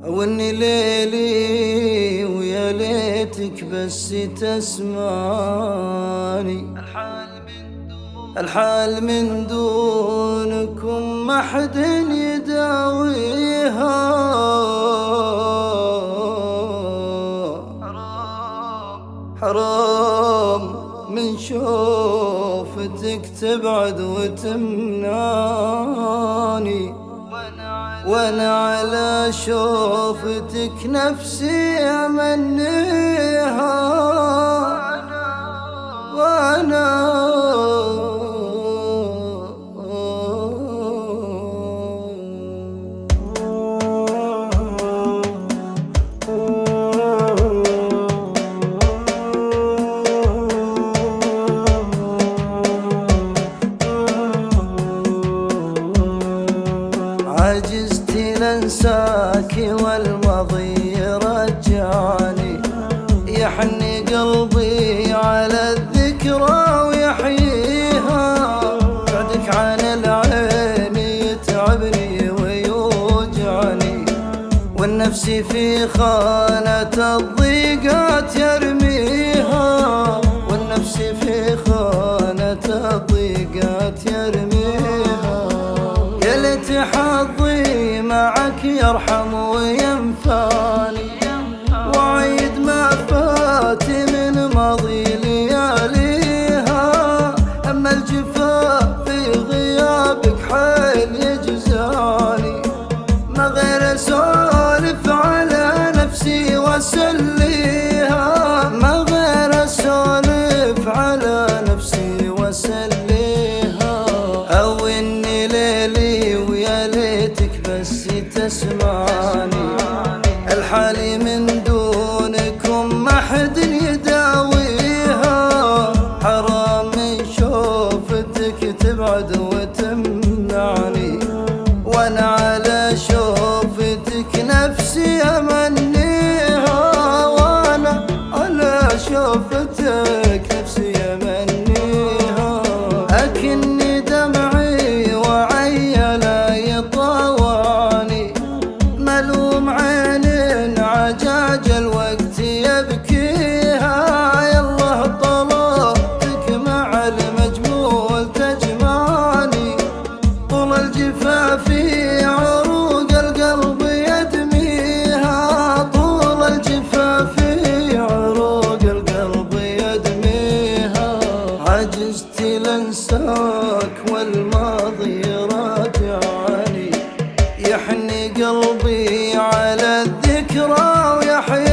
واني ليلي ويا ليتك بس تسمعني. الحال من دونكم ما حد يداويها، حرام من شوفتك تبعد وتمناني، وانا على شوفتك نفسي امنيها. وانا عجزت لانساكي والماضي رجعني، يحني قلبي على الذكرى ويحييها. بعدك عن العين يتعبني ويوجعني، والنفس في خانة الضيقات يرميها، والنفس في خانة الضيقات يرميها. يا ليت حظي معك يرحم وينفعني، وعيد ما فات من ماضي لياليها. أما الجفا في غيابك حيل يجزاني، ما غير أسولف على نفسي وأسليها، ما غير أسولف على نفسي وأسليها. أو إني ليلي ويا ليتك بس تسمعني، الحالي من دونكم ما حد يداويها. حرام من شوفتك تبعد وتمنعني، وانا على شوفتك نفسي امنيها. وانا على شوفتك نفسي امنيها. اكني دمعي وعي لا يطواني، ملوم عين عجاج الوقت يبكيها. يالله طلبتك مع المجمول تجمعني، طول الجفا في عروق القلب يدميها، طول الجفا في عروق القلب يدميها. عجزت لانساك والماضي راجعني، يحني قلبي على الذكرى ويحيي